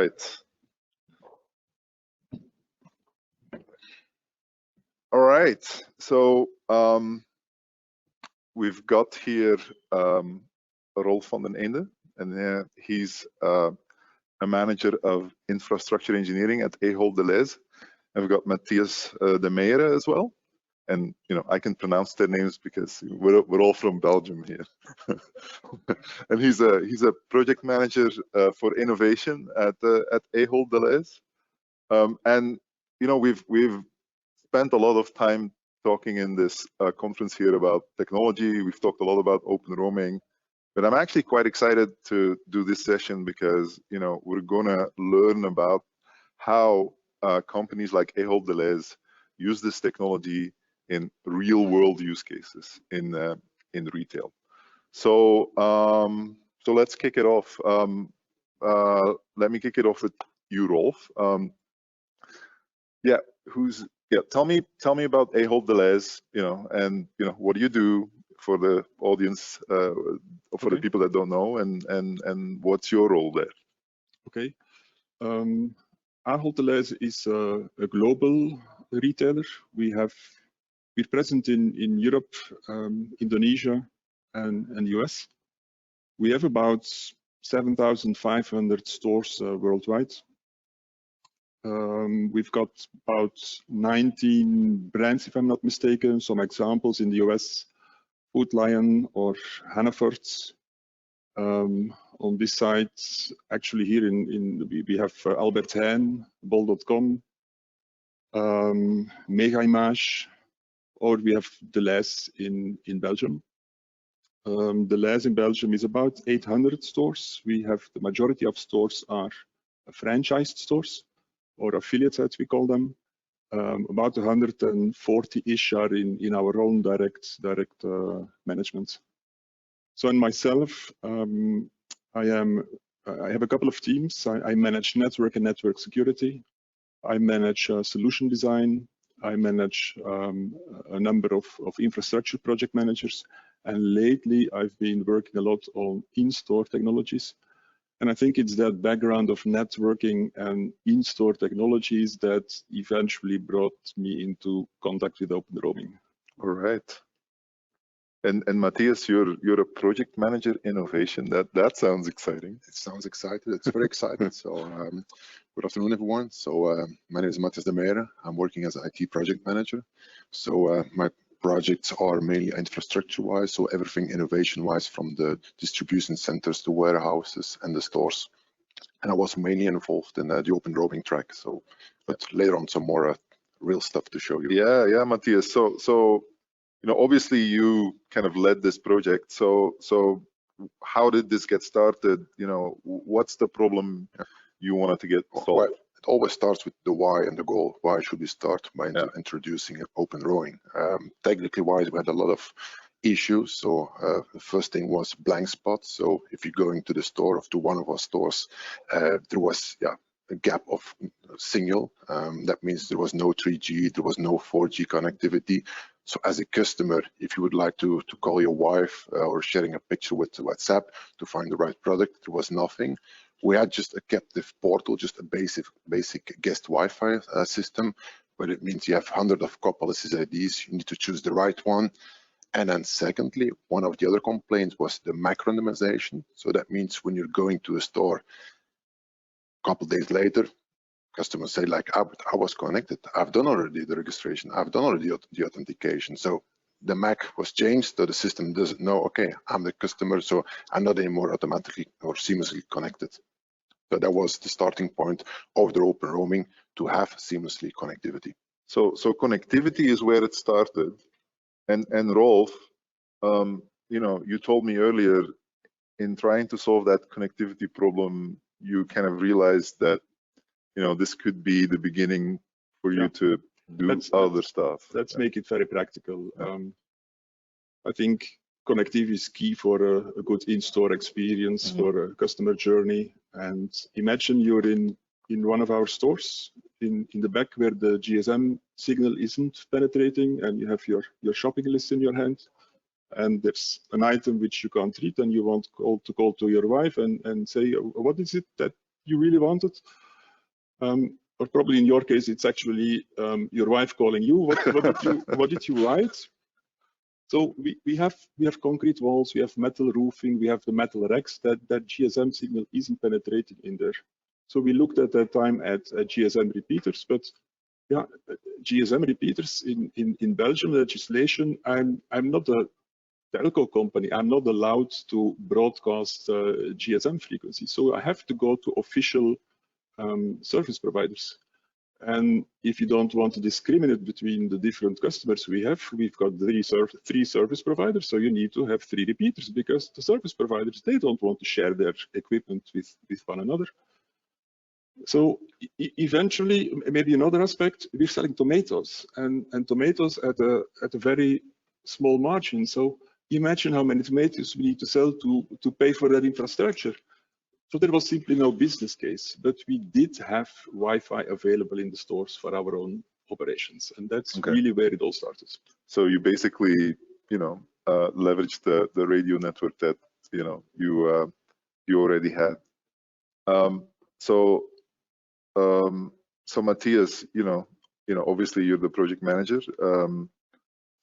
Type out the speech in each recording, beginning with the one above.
right. All right. So we've got here Rolf Vanden Eynde, and he's a manager of infrastructure engineering at Ahold Delhaize. And we've got Mattias Demeyere as well. And I can pronounce their names because we're all from Belgium here. And he's a project manager for innovation at Ahold Delhaize. And we've spent a lot of time talking in this conference here about technology. We've talked a lot about open roaming, but I'm actually quite excited to do this session because we're gonna learn about how companies like Ahold Delhaize use this technology in real world use cases in retail. So so let's kick it off. Let me kick it off with you, Rolf. Tell me about Ahold Delhaize, and what do you do for the audience, for the people that don't know, and what's your role there? Okay. Ahold Delhaize is a global retailer. We're present in Europe, Indonesia, and US. We have about 7,500 stores worldwide. We've got about 19 brands, if I'm not mistaken. Some examples in the US, Food Lion or Hannaford's. On this side, actually here we have Albert Heijn, bol.com, Mega Image, or we have Delhaize in Belgium. Delhaize in Belgium is about 800 stores. We have the majority of stores are franchised stores or affiliates, as we call them. About 140-ish are in our own direct management. So, and myself, I have a couple of teams. I manage network and network security. I manage solution design. I manage a number of infrastructure project managers. And lately, I've been working a lot on in-store technologies. And I think it's that background of networking and in-store technologies that eventually brought me into contact with open roaming. All right. And Mattias, you're a project manager innovation. That sounds exciting. It sounds exciting. It's very exciting. So good afternoon, everyone. So my name is Mattias Demeyere. I'm working as an IT project manager. So my projects are mainly infrastructure-wise, so everything innovation-wise, from the distribution centers to warehouses and the stores. And I was mainly involved in the open roaming track. So, but later on, some more real stuff to show you. Yeah, Mattias. So obviously you kind of led this project. So how did this get started? What's the problem you wanted to get solved? Well, it always starts with the why and the goal. Why should we start by introducing open roaming? Technically wise, we had a lot of issues. So the first thing was blank spots. So if you're going to the store, or to one of our stores, there was a gap of signal. That means there was no 3G, there was no 4G connectivity. So as a customer, if you would like to call your wife or sharing a picture with WhatsApp to find the right product, there was nothing. We had just a captive portal, just a basic guest Wi-Fi system, but it means you have hundreds of core policies IDs. You need to choose the right one. And then secondly, one of the other complaints was the MAC randomization. So that means when you're going to a store, a couple of days later, customers say like, I was connected. I've done already the registration. I've done already the authentication. So the MAC was changed, so the system doesn't know, okay, I'm the customer, so I'm not anymore automatically or seamlessly connected. So that was the starting point of the open roaming, to have seamlessly connectivity. So connectivity is where it started. And Rolf, you told me earlier, in trying to solve that connectivity problem, you kind of realized that this could be the beginning for you to do other stuff. Let's make it very practical. I think connectivity is key for a good in-store experience, for a customer journey. And imagine you're in one of our stores in the back where the GSM signal isn't penetrating, and you have your shopping list in your hand, and there's an item which you can't read, and you want to call to your wife and say, what is it that you really wanted. Or probably in your case, it's actually your wife calling you. What did you write? So we have concrete walls, we have metal roofing, we have the metal racks that GSM signal isn't penetrating in there. So we looked at that time at GSM repeaters, but yeah, GSM repeaters in Belgium legislation, I'm not a telco company. I'm not allowed to broadcast GSM frequency. So I have to go to official service providers. And if you don't want to discriminate between the different customers we've got three service providers, so you need to have 3 repeaters, because the service providers, they don't want to share their equipment with one another. So eventually, maybe another aspect, we're selling tomatoes, and tomatoes at a very small margin. So imagine how many tomatoes we need to sell to pay for that infrastructure. So there was simply no business case, but we did have Wi-Fi available in the stores for our own operations, and that's really where it all started. So you basically, leveraged the radio network that you already had. So Mattias, obviously you're the project manager.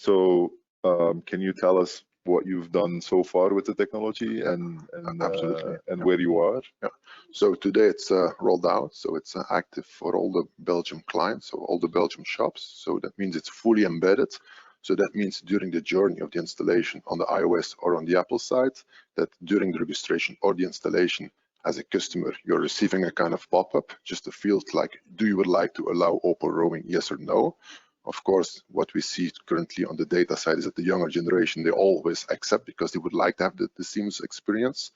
Can you tell us what you've done so far with the technology and Absolutely. And where you are? Yeah. So today it's rolled out, so it's active for all the Belgium clients, so all the Belgium shops. So that means it's fully embedded. So that means during the journey of the installation on the iOS or on the Apple side, that during the registration or the installation, as a customer, you're receiving a kind of pop-up, just a field like, do you would like to allow open roaming, yes or no? Of course, what we see currently on the data side is that the younger generation, they always accept because they would like to have the seamless experience.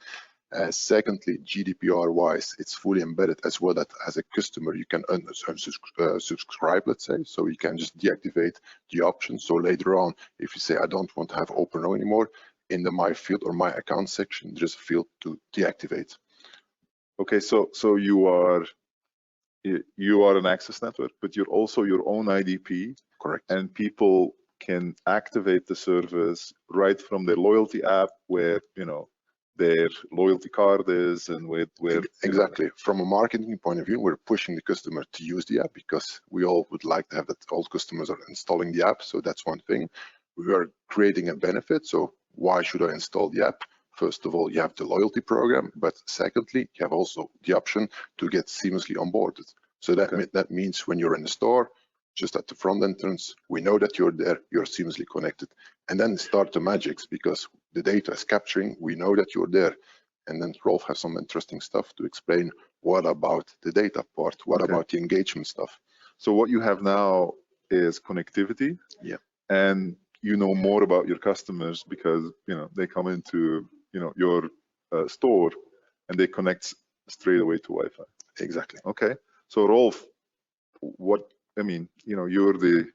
Secondly, GDPR-wise, it's fully embedded as well, that as a customer, you can unsubscribe, let's say, so you can just deactivate the option. So later on, if you say, I don't want to have open roaming anymore, in the My Field or My Account section, there's a field to deactivate. Okay, so you are an access network, but you're also your own IDP. Correct. And people can activate the service right from their loyalty app, where their loyalty card is, and where exactly. From a marketing point of view, we're pushing the customer to use the app, because we all would like to have that all customers are installing the app. So that's one thing. We are creating a benefit. So why should I install the app? First of all, you have the loyalty program, but secondly, you have also the option to get seamlessly onboarded. So that means when you're in the store, just at the front entrance, we know that you're there, you're seamlessly connected. And then start the magics, because the data is capturing, we know that you're there. And then Rolf has some interesting stuff to explain. What about the data part? What about the engagement stuff? So what you have now is connectivity. Yeah. And you know more about your customers, because they come into your store and they connect straight away to Wi-Fi. Exactly. Okay. So Rolf, you're the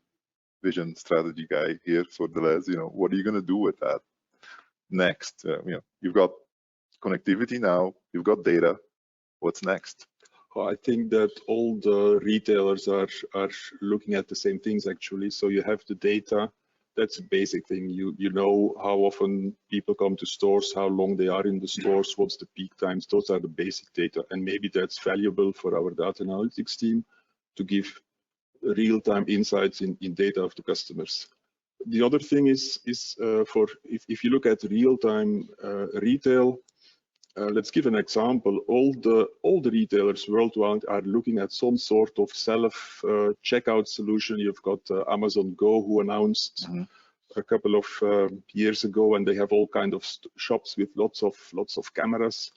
vision strategy guy here for Delhaize. What are you going to do with that next? You've got connectivity now, you've got data. What's next? Well, I think that all the retailers are looking at the same things, actually. So you have the data. That's a basic thing. You know how often people come to stores, how long they are in the stores, what's the peak times. Those are the basic data, and maybe that's valuable for our data analytics team to give real-time insights in data of the customers. The other thing is if you look at real-time retail, let's give an example. All the retailers worldwide are looking at some sort of self-checkout solution. You've got Amazon Go, who announced a couple of years ago, and they have all kind of shops with lots of cameras.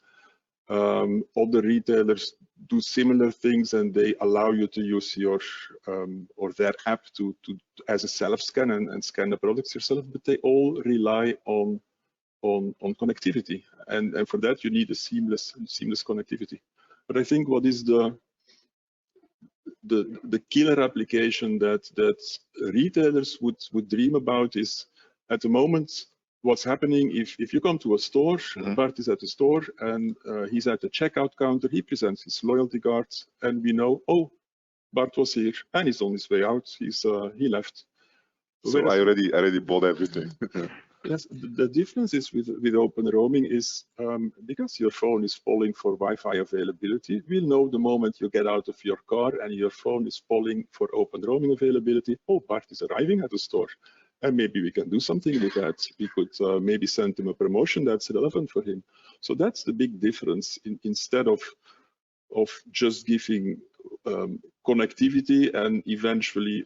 Other retailers do similar things, and they allow you to use your or their app to as a self-scan and scan the products yourself. But they all rely on connectivity, and for that you need a seamless connectivity. But I think what is the killer application that retailers would dream about is, at the moment, what's happening if you come to a store, Bart is at the store, and he's at the checkout counter, he presents his loyalty card, and we know, oh, Bart was here and he's on his way out, he left. So I already bought everything. Yes, the difference is with open roaming is because your phone is polling for Wi-Fi availability, we'll know the moment you get out of your car and your phone is polling for open roaming availability. Oh, Bart is arriving at the store. And maybe we can do something with that. We could maybe send him a promotion that's relevant for him. So that's the big difference. Instead of just giving connectivity and eventually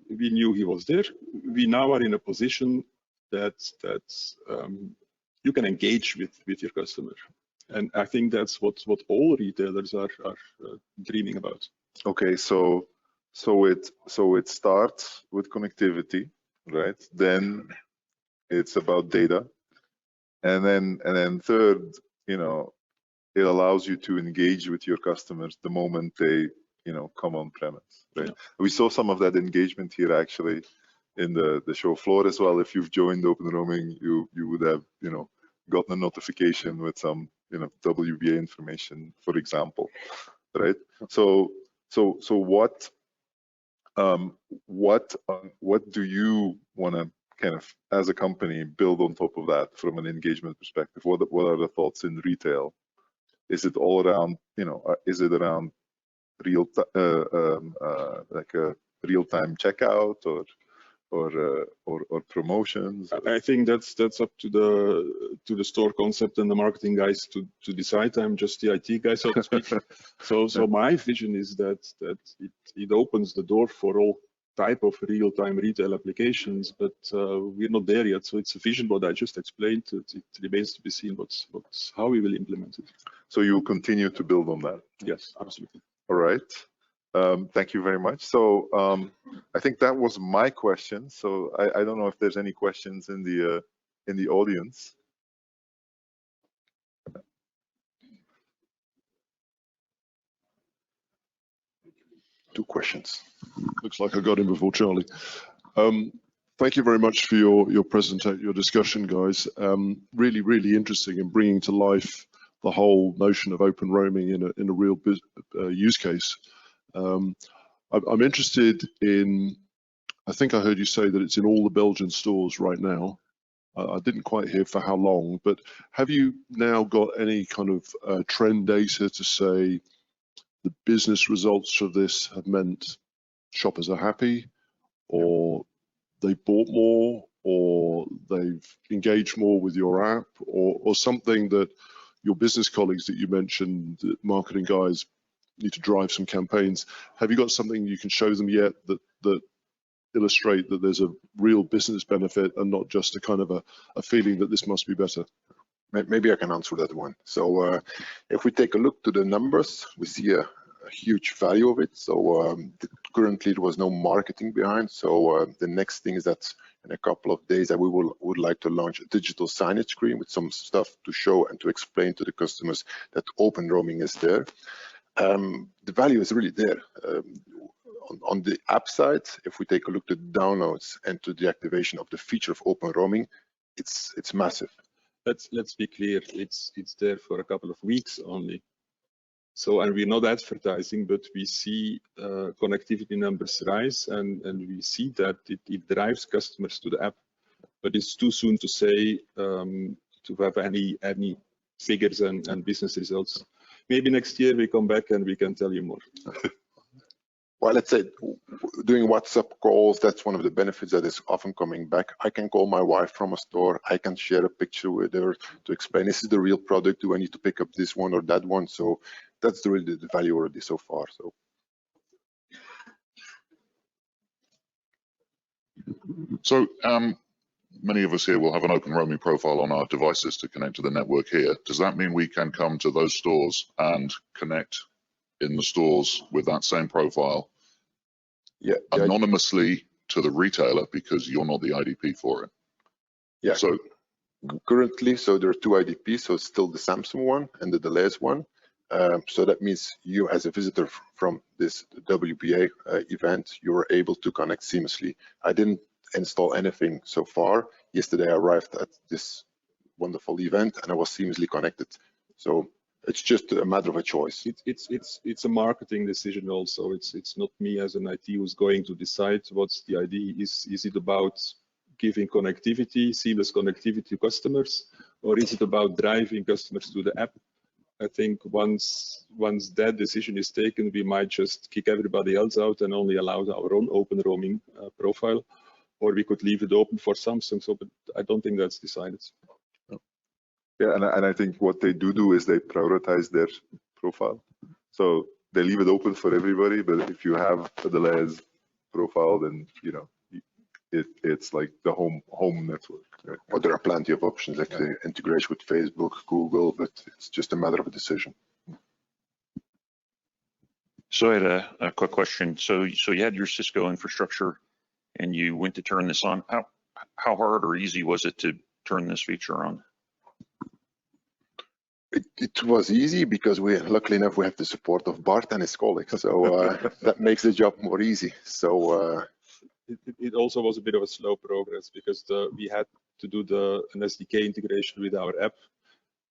we knew he was there, we now are in a position that you can engage with your customer. And I think that's what all retailers are dreaming about. Okay, so it starts with connectivity, right? Then it's about data, and then third, you know, it allows you to engage with your customers the moment they, you know, come on premise, right? Yeah. We saw some of that engagement here actually in the show floor as well. If you've joined Open Roaming, you would have, you know, gotten a notification with some, you know, WBA information, for example, right? So what do you want to kind of, as a company, build on top of that from an engagement perspective? What are the thoughts in retail? Is it all around, you know, is it around like a real-time checkout or promotions? I think that's up to the store concept and the marketing guys to decide. I'm just the IT guy, so to speak. So my vision is that it opens the door for all type of real-time retail applications, but we're not there yet. So it's a vision what I just explained. It remains to be seen how we will implement it. So you will continue to build on that? Yes, absolutely. All right. Thank you very much. So I think that was my question. So I don't know if there's any questions in the audience. Two questions. Looks like I got in before Charlie. Thank you very much for your presentation, your discussion, guys. Really, really interesting in bringing to life the whole notion of open roaming in a real use case. I'm interested in, I think I heard you say that it's in all the Belgian stores right now. I didn't quite hear for how long, but have you now got any kind of trend data to say the business results of this have meant shoppers are happy, or they bought more, or they've engaged more with your app, or something that your business colleagues that you mentioned, the marketing guys, need to drive some campaigns? Have you got something you can show them yet that illustrate that there's a real business benefit and not just a kind of a feeling that this must be better? Maybe I can answer that one. So if we take a look to the numbers, we see a huge value of it. So currently there was no marketing behind. So the next thing is that in a couple of days we would like to launch a digital signage screen with some stuff to show and to explain to the customers that open roaming is there. The value is really there. On the app side, if we take a look to downloads and to the activation of the feature of open roaming, it's massive. Let's be clear, it's there for a couple of weeks only. So, and we're not advertising, but we see connectivity numbers rise, and we see that it drives customers to the app. But it's too soon to say to have any figures and business results. Maybe next year we come back and we can tell you more. Well, let's say doing WhatsApp calls, that's one of the benefits that is often coming back. I can call my wife from a store. I can share a picture with her to explain this is the real product. Do I need to pick up this one or that one? So that's really the value already so far. So many of us here will have an open roaming profile on our devices to connect to the network here. Does that mean we can come to those stores and connect in the stores with that same profile? Yeah, anonymously to the retailer, because you're not the IDP for it. Yeah. So currently, so there are two IDPs. So it's still the Samsung one and the Delhaize one. So that means you, as a visitor from this WBA event, you are able to connect seamlessly. I didn't install anything so far. Yesterday, I arrived at this wonderful event and I was seamlessly connected. So it's just a matter of a choice. It's a marketing decision also. It's not me as an IT who's going to decide what's the ID. Is it about giving connectivity, seamless connectivity to customers, or is it about driving customers to the app? I think once that decision is taken, we might just kick everybody else out and only allow our own open roaming profile, or we could leave it open for Samsung. So, but I don't think that's decided. Yeah, and I think what they do is they prioritize their profile. So they leave it open for everybody, but if you have a Delhaize profile, then it's like the home network. Right? Well, there are plenty of options, like the integration with Facebook, Google, but it's just a matter of a decision. So I had a quick question. So you had your Cisco infrastructure and you went to turn this on. How hard or easy was it to turn this feature on? It was easy because luckily enough, we have the support of Bart and his colleagues. So that makes the job more easy. So it also was a bit of a slow progress because we had to do an SDK integration with our app.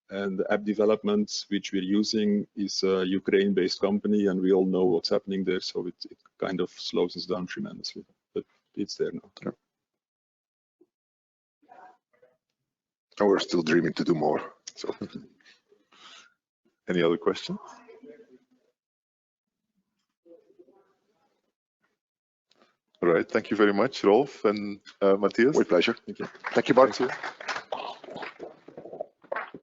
And the app development, which we're using, is a Ukraine-based company, and we all know what's happening there. So it kind of slows us down tremendously, but it's there now. Yeah. And we're still dreaming to do more. So. Any other questions? All right. Thank you very much, Rolf and Mattias. With pleasure. Thank you. Thank you, Bart. Thank you.